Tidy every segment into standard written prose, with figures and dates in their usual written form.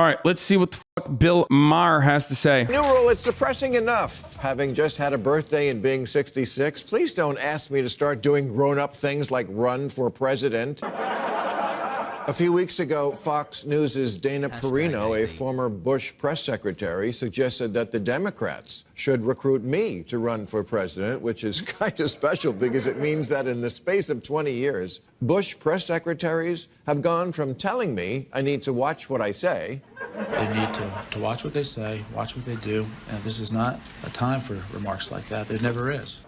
All right, let's see what the fuck Bill Maher has to say. New rule, it's depressing enough. Having just had a birthday and being 66, please don't ask me to start doing grown-up things like run for president. A few weeks ago, Fox News' Dana Perino, a former Bush press secretary, suggested that the Democrats should recruit me to run for president, which is kind of special because it means that in the space of 20 years, Bush press secretaries have gone from telling me I need to watch what I say. They need to watch what they say, watch what they do, and this is not a time for remarks like that. There never is.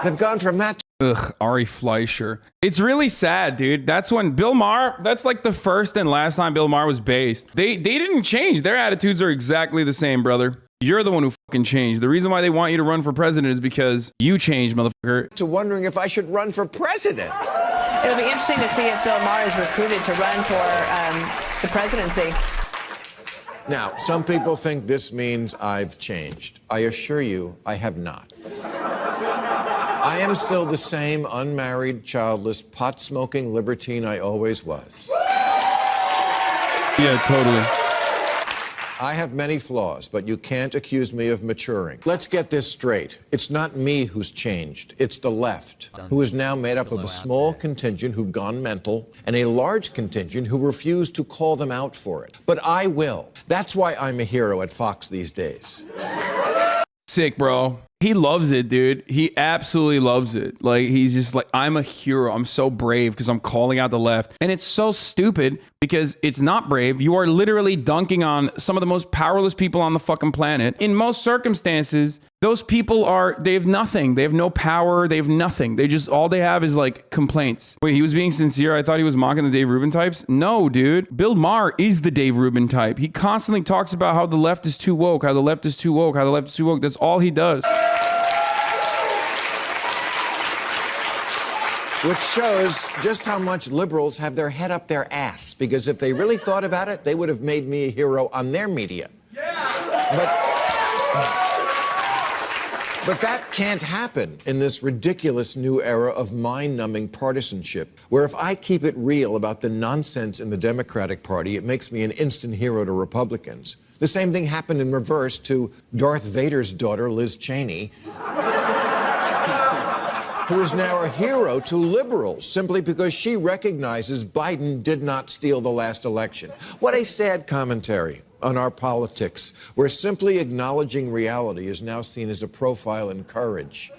They've gone from that. Ugh, Ari Fleischer. It's really sad, dude. That's when Bill Maher, that's like the first and last time Bill Maher was based. They didn't change. Their attitudes are exactly the same, brother. You're the one who fucking changed. The reason why they want you to run for president is because you changed, motherfucker. To wondering if I should run for president. It'll be interesting to see if Bill Maher is recruited to run for the presidency. Now, some people think this means I've changed. I assure you, I have not. I am still the same unmarried, childless, pot-smoking libertine I always was. Yeah, totally. I have many flaws, but you can't accuse me of maturing. Let's get this straight. It's not me who's changed. It's the left, who is now made up of a small contingent who've gone mental and a large contingent who refuse to call them out for it. But I will. That's why I'm a hero at Fox these days. Sick, bro. He loves it, dude. He absolutely loves it. Like, he's just like, I'm a hero. I'm so brave because I'm calling out the left. And it's so stupid because it's not brave. You are literally dunking on some of the most powerless people on the fucking planet. In most circumstances, those people they have nothing. They have no power. They have nothing. All they have is like complaints. Wait, he was being sincere? I thought he was mocking the Dave Rubin types. No, dude. Bill Maher is the Dave Rubin type. He constantly talks about how the left is too woke, how the left is too woke, how the left is too woke. That's all he does. Which shows just how much liberals have their head up their ass, because if they really thought about it, they would have made me a hero on their media. But that can't happen in this ridiculous new era of mind-numbing partisanship, where if I keep it real about the nonsense in the Democratic Party, it makes me an instant hero to Republicans. The same thing happened in reverse to Darth Vader's daughter, Liz Cheney, who is now a hero to liberals simply because she recognizes Biden did not steal the last election. What a sad commentary on our politics, where simply acknowledging reality is now seen as a profile in courage.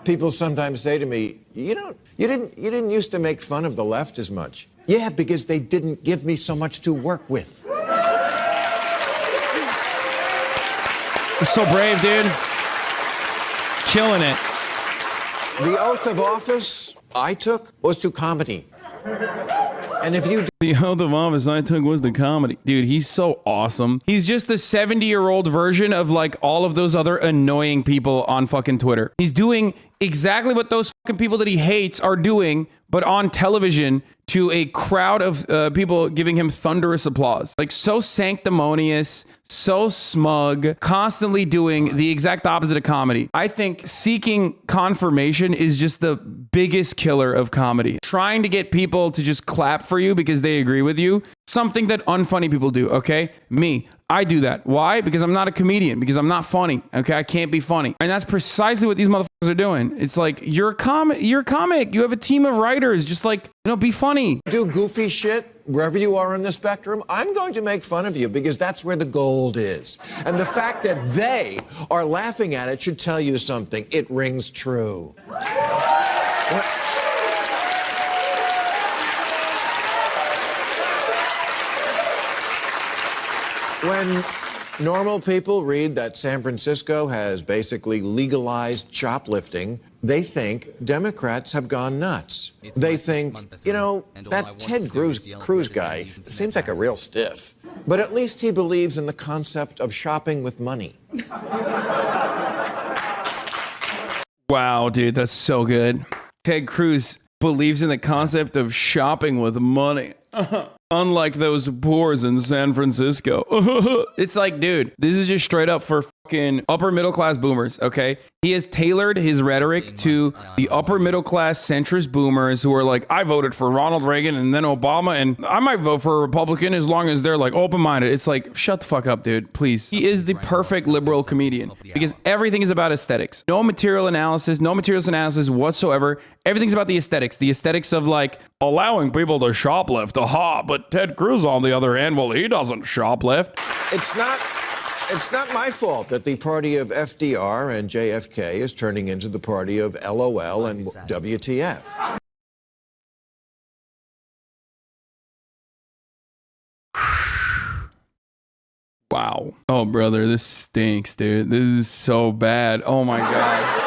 People sometimes say to me, you didn't used to make fun of the left as much. Yeah, because they didn't give me so much to work with. He's so brave, dude. Killing it. The oath of office I took was to comedy. And if you... The oath of office I took was the comedy. Dude, he's so awesome. He's just the 70-year-old version of like all of those other annoying people on fucking Twitter. He's doing exactly what those fucking people that he hates are doing, but on television to a crowd of people giving him thunderous applause. Like, so sanctimonious, so smug, constantly doing the exact opposite of comedy. I think seeking confirmation is just the biggest killer of comedy. Trying to get people to just clap for you because they agree with you. Something that unfunny people do, okay? Me, I do that. Why? Because I'm not a comedian, because I'm not funny, okay? I can't be funny. And that's precisely what these motherfuckers are doing. It's like, you're a comic, you have a team of writers, just like, be funny. Do goofy shit wherever you are on the spectrum. I'm going to make fun of you because that's where the gold is. And the fact that they are laughing at it should tell you something. It rings true. When normal people read that San Francisco has basically legalized shoplifting, they think Democrats have gone nuts. They think, that Ted Cruz guy seems like a real stiff. But at least he believes in the concept of shopping with money. Wow, dude, that's so good. Ted Cruz believes in the concept of shopping with money. Unlike those poors in San Francisco. It's like, dude, this is just straight up for fucking upper middle class boomers, okay? He has tailored his rhetoric to the upper middle class centrist boomers who are like, I voted for Ronald Reagan and then Obama, and I might vote for a Republican as long as they're like open-minded. It's like, shut the fuck up, dude, please. He is the perfect liberal comedian because everything is about aesthetics. No material analysis whatsoever. Everything's about the aesthetics of like allowing people to shoplift. Aha, but Ted Cruz, on the other hand, well, he doesn't shoplift. It's not my fault that the party of FDR and JFK is turning into the party of LOL and WTF. Wow. Oh, brother, this stinks, dude. This is so bad. Oh, my God.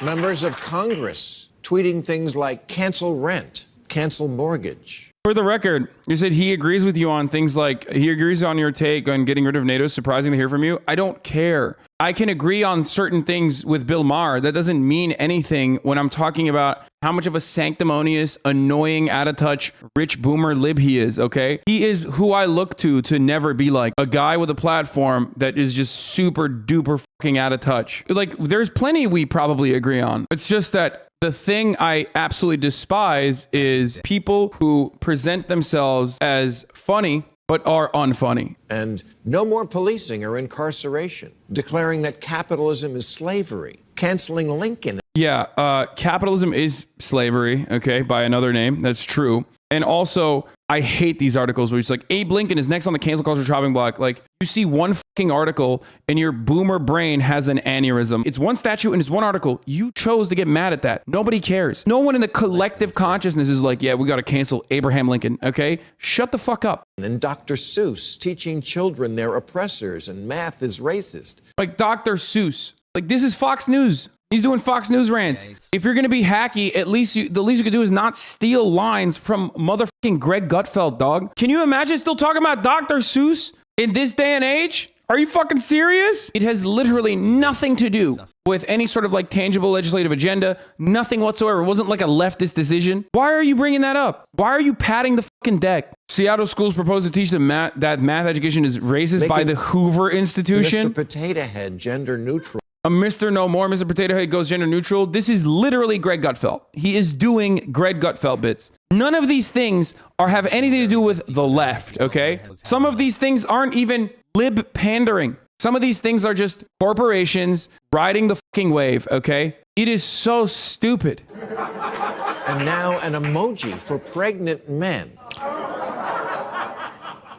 Members of Congress tweeting things like cancel rent, cancel mortgage. For the record, you said he agrees with you on things like, he agrees on your take on getting rid of NATO. Surprising to hear from you. I don't care. I can agree on certain things with Bill Maher. That doesn't mean anything when I'm talking about how much of a sanctimonious, annoying, out-of-touch, rich boomer lib he is, okay? He is who I look to never be like a guy with a platform that is just super duper fucking out of touch. Like, there's plenty we probably agree on. It's just that the thing I absolutely despise is people who present themselves as funny but are unfunny. And no more policing or incarceration, declaring that capitalism is slavery, canceling Lincoln. Yeah, capitalism is slavery, okay, by another name. That's true. And also, I hate these articles where it's like, Abe Lincoln is next on the cancel culture chopping block. Like, you see one fucking article and your boomer brain has an aneurysm. It's one statue and it's one article. You chose to get mad at that. Nobody cares. No one in the collective consciousness is like, yeah, we got to cancel Abraham Lincoln, okay? Shut the fuck up. And Dr. Seuss teaching children they're oppressors and math is racist. Like Dr. Seuss. Like, this is Fox News. He's doing Fox News rants. If you're going to be hacky, at least the least you could do is not steal lines from motherfucking Greg Gutfeld, dog. Can you imagine still talking about Dr. Seuss in this day and age? Are you fucking serious? It has literally nothing to do with any sort of like tangible legislative agenda. Nothing whatsoever. It wasn't like a leftist decision. Why are you bringing that up? Why are you patting the fucking deck? Seattle schools propose to teach that math education is racist by the Hoover Institution. Mr. Potato Head, gender neutral. Mr. No More, Mr. Potato Head goes gender neutral. This is literally Greg Gutfeld. He is doing Greg Gutfeld bits. None of these things have anything to do with the left, okay? Some of these things aren't even lib pandering. Some of these things are just corporations riding the fucking wave, okay? It is so stupid. And now an emoji for pregnant men.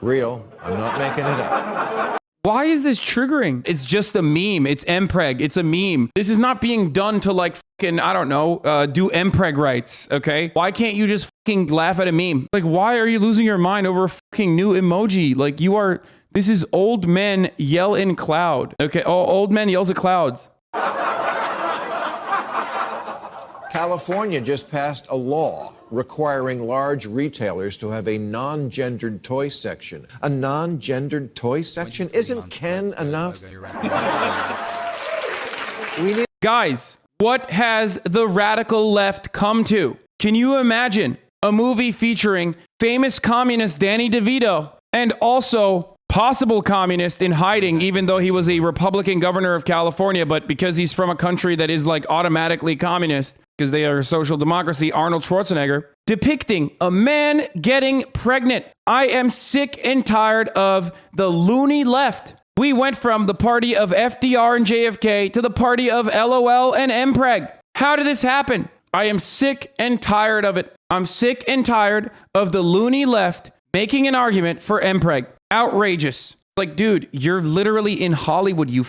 Real. I'm not making it up. Why is this triggering? It's just a meme. It's MPreg. It's a meme. This is not being done to like fucking, I don't know, do MPreg rights, okay? Why can't you just fucking laugh at a meme? Like, why are you losing your mind over a fucking new emoji? Like, this is old men yell in cloud, okay? Oh, old men yells at clouds. California just passed a law requiring large retailers to have a non-gendered toy section. A non-gendered toy section? Isn't Ken enough? Guys, what has the radical left come to? Can you imagine a movie featuring famous communist Danny DeVito and also possible communist in hiding, even though he was a Republican governor of California, but because he's from a country that is like automatically communist because they are a social democracy, Arnold Schwarzenegger, depicting a man getting pregnant. I am sick and tired of the loony left. We went from the party of FDR and JFK to the party of LOL and MPreg. How did this happen? I am sick and tired of it. I'm sick and tired of the loony left making an argument for MPreg. Outrageous. Like, dude, you're literally in Hollywood, you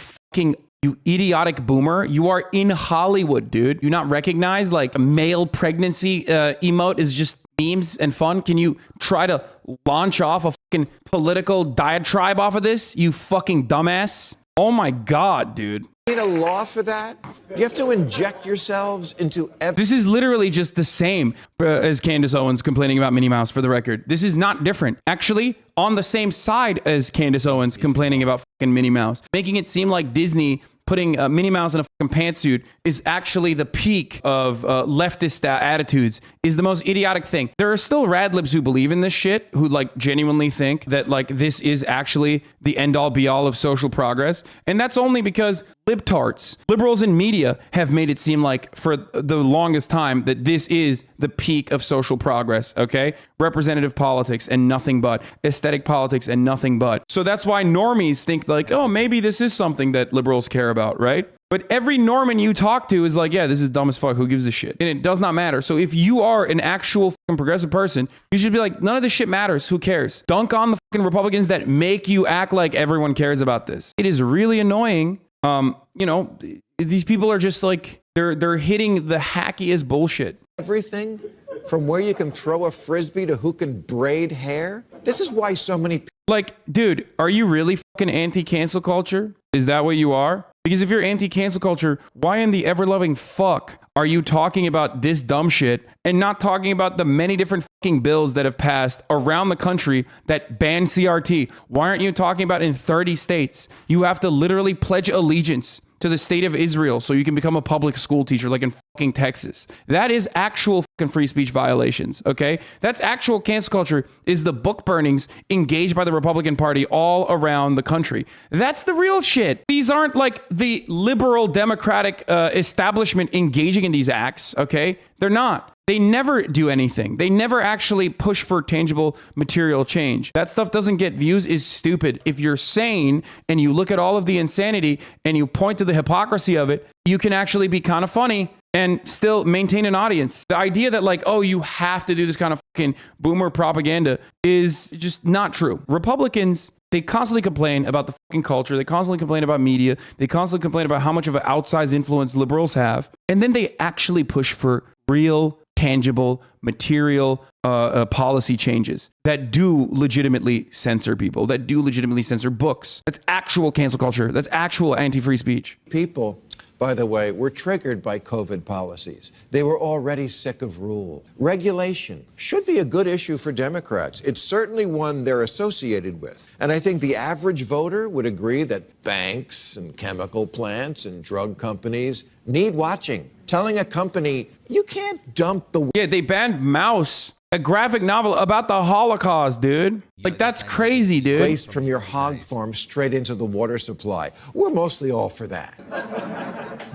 idiotic boomer. You are in Hollywood, dude. You not recognize like a male pregnancy emote is just memes and fun? Can you try to launch off a fucking political diatribe off of this, you fucking dumbass? Oh my God, dude. Need a law for that? You have to inject yourselves into This is literally just the same as Candace Owens complaining about Minnie Mouse, for the record. This is not different. Actually, on the same side as Candace Owens complaining about fucking Minnie Mouse, making it seem like Disney putting Minnie Mouse in a fucking pantsuit is actually the peak of leftist attitudes is the most idiotic thing. There are still radlibs who believe in this shit, who like genuinely think that like this is actually the end all be all of social progress. And that's only because libtards, liberals in media have made it seem like for the longest time that this is the peak of social progress, okay? Representative politics and nothing but, aesthetic politics and nothing but. So that's why normies think like, oh, maybe this is something that liberals care about, right? But every Norman you talk to is like, yeah, this is dumb as fuck. Who gives a shit? And it does not matter. So if you are an actual fucking progressive person, you should be like, none of this shit matters. Who cares? Dunk on the fucking Republicans that make you act like everyone cares about this. It is really annoying. You know, these people are just like, they're hitting the hackiest bullshit. Everything from where you can throw a frisbee to who can braid hair. This is why so many people. Like, dude, are you really fucking anti-cancel culture? Is that what you are? Because if you're anti-cancel culture, why in the ever-loving fuck are you talking about this dumb shit and not talking about the many different fucking bills that have passed around the country that ban CRT? Why aren't you talking about in 30 states? You have to literally pledge allegiance to the state of Israel so you can become a public school teacher like in fucking Texas. That is actual fucking free speech violations, okay? That's actual cancel culture, is the book burnings engaged by the Republican Party all around the country. That's the real shit. These aren't like the liberal democratic establishment engaging in these acts, okay? They're not. They never do anything. They never actually push for tangible material change. That stuff doesn't get views is stupid. If you're sane and you look at all of the insanity and you point to the hypocrisy of it, you can actually be kind of funny and still maintain an audience. The idea that like, oh, you have to do this kind of fucking boomer propaganda is just not true. Republicans, they constantly complain about the fucking culture. They constantly complain about media. They constantly complain about how much of an outsized influence liberals have. And then they actually push for real, tangible, material policy changes that do legitimately censor people, that do legitimately censor books. That's actual cancel culture. That's actual anti-free speech. People, by the way, were triggered by COVID policies. They were already sick of rule. Regulation should be a good issue for Democrats. It's certainly one they're associated with. And I think the average voter would agree that banks and chemical plants and drug companies need watching. Telling a company, you can't dump the... Yeah, they banned Mouse, a graphic novel about the Holocaust, dude. Like, that's crazy, dude. Waste from your hog farm straight into the water supply. We're mostly all for that.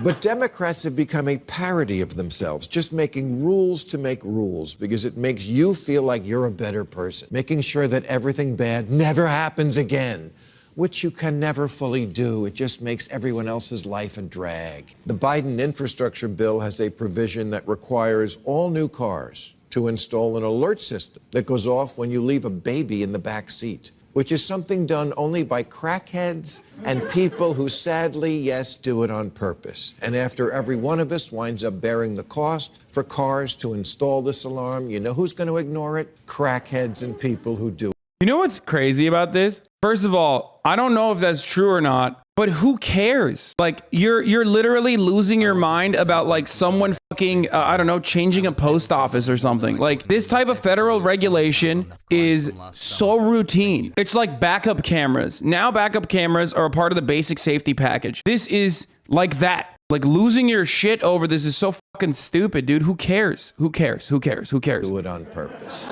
But Democrats have become a parody of themselves, just making rules to make rules because it makes you feel like you're a better person, making sure that everything bad never happens again, which you can never fully do. It just makes everyone else's life a drag. The Biden infrastructure bill has a provision that requires all new cars to install an alert system that goes off when you leave a baby in the back seat, which is something done only by crackheads and people who sadly, yes, do it on purpose. And after every one of us winds up bearing the cost for cars to install this alarm, you know who's going to ignore it? Crackheads and people who do it. You know what's crazy about this? First of all, I don't know if that's true or not, but who cares? Like, you're literally losing your mind about like someone fucking, I don't know, changing a post office or something. Like, this type of federal regulation is so routine. It's like backup cameras. Now backup cameras are a part of the basic safety package. This is like that. Like, losing your shit over this is so fucking stupid, dude. Who cares? Who cares? Who cares? Who cares? Do it on purpose.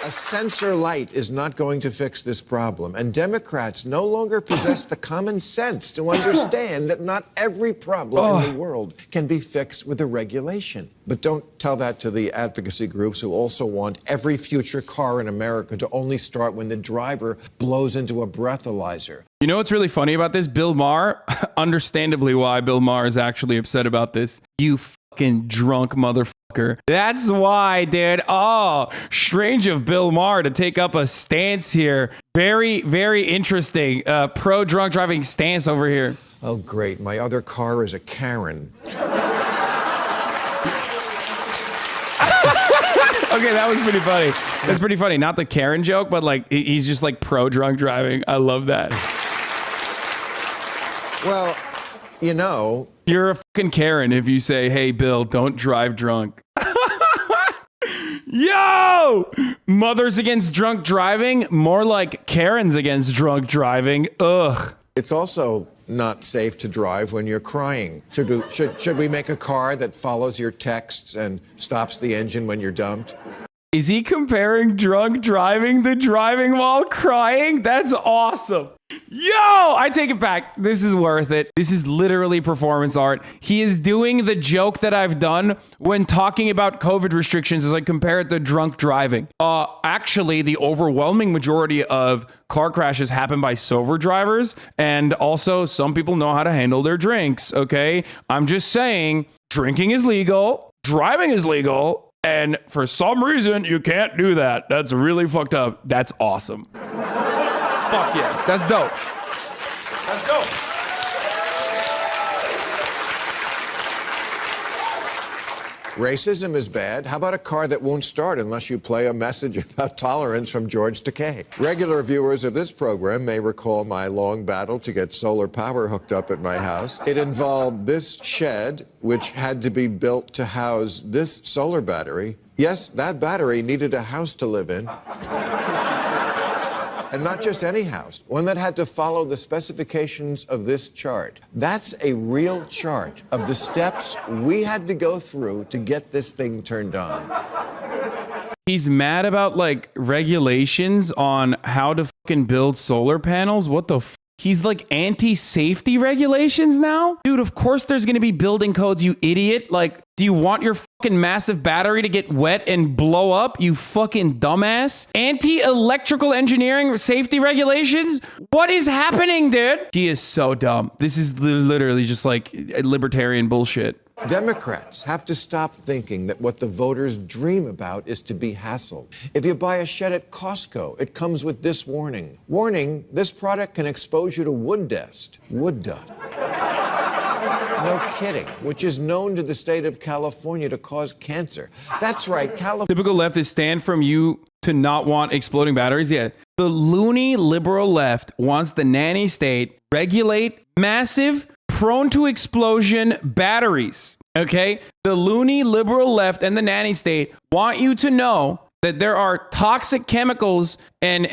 A sensor light is not going to fix this problem, and Democrats no longer possess the common sense to understand that not every problem in the world can be fixed with a regulation. But don't tell that to the advocacy groups who also want every future car in America to only start when the driver blows into a breathalyzer. You know what's really funny about this? Bill Maher, understandably why Bill Maher is actually upset about this. You fucking drunk motherfucker. That's why, dude. Oh, strange of Bill Maher to take up a stance here. Very, very interesting. Pro drunk driving stance over here. Oh, great. My other car is a Karen. Okay, that was pretty funny. That's pretty funny. Not the Karen joke, but like he's just like pro drunk driving. I love that. Well, you know, you're a fucking Karen if you say, hey, Bill, don't drive drunk. Yo! Mothers against drunk driving? More like Karens against drunk driving. Ugh. It's also not safe to drive when you're crying. Should we make a car that follows your texts and stops the engine when you're dumped? Is he comparing drunk driving to driving while crying? That's awesome. Yo, I take it back. This is worth it. This is literally performance art. He is doing the joke that I've done when talking about COVID restrictions as I compare it to drunk driving. Actually, the overwhelming majority of car crashes happen by sober drivers. And also, some people know how to handle their drinks, okay? I'm just saying, drinking is legal, driving is legal, and for some reason, you can't do that. That's really fucked up. That's awesome. Fuck yes. That's dope. That's dope. Racism is bad. How about a car that won't start unless you play a message about tolerance from George Takei? Regular viewers of this program may recall my long battle to get solar power hooked up at my house. It involved this shed, which had to be built to house this solar battery. Yes, that battery needed a house to live in. And not just any house, one that had to follow the specifications of this chart. That's a real chart of the steps we had to go through to get this thing turned on. He's mad about like regulations on how to fucking build solar panels. What the f? He's like anti-safety regulations now? Dude, of course there's gonna be building codes, you idiot. Like, do you want your fucking massive battery to get wet and blow up, you fucking dumbass? Anti-electrical engineering safety regulations? What is happening, dude? He is so dumb. This is literally just like libertarian bullshit. Democrats have to stop thinking that what the voters dream about is to be hassled. If you buy a shed at Costco, it comes with this warning. Warning, this product can expose you to wood dust. Wood dust. No kidding, which is known to the state of California to cause cancer. That's right, California. Typical leftists stand from you to not want exploding batteries. Yeah. The loony liberal left wants the nanny state regulate massive, prone to explosion batteries. Okay? The loony liberal left and the nanny state want you to know that there are toxic chemicals and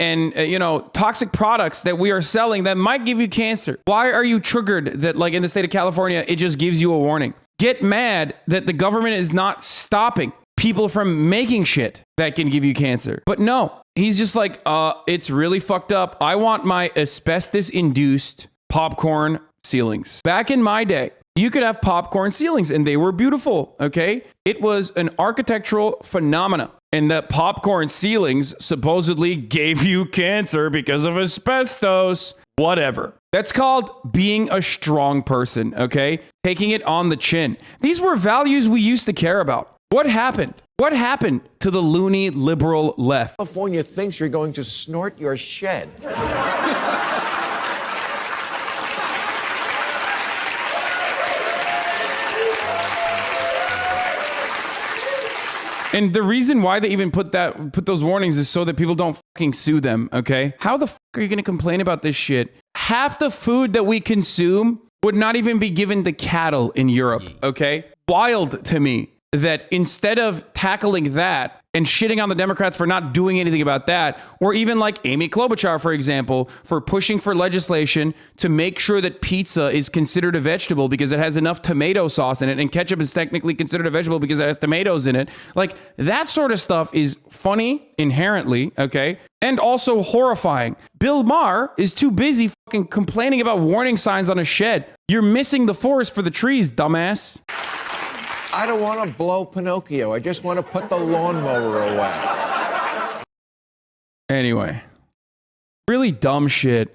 toxic products that we are selling that might give you cancer. Why are you triggered that, like in the state of California, it just gives you a warning? Get mad that the government is not stopping people from making shit that can give you cancer. But no, he's just like, it's really fucked up. I want my asbestos-induced popcorn ceilings. Back in my day, you could have popcorn ceilings and they were beautiful, okay? It was an architectural phenomena. And that popcorn ceilings supposedly gave you cancer because of asbestos. Whatever. That's called being a strong person, okay? Taking it on the chin. These were values we used to care about. What happened? What happened to the loony liberal left? California thinks you're going to snort your shed. And the reason why they even put those warnings is so that people don't fucking sue them, okay? How the fuck are you gonna complain about this shit? Half the food that we consume would not even be given to cattle in Europe, okay? Wild to me that instead of tackling that and shitting on the Democrats for not doing anything about that, or even like Amy Klobuchar, for example, for pushing for legislation to make sure that pizza is considered a vegetable because it has enough tomato sauce in it, and ketchup is technically considered a vegetable because it has tomatoes in it. Like, that sort of stuff is funny inherently, okay? And also horrifying. Bill Maher is too busy fucking complaining about warning signs on a shed. You're missing the forest for the trees, dumbass. I don't want to blow Pinocchio. I just want to put the lawnmower away. Anyway, really dumb shit.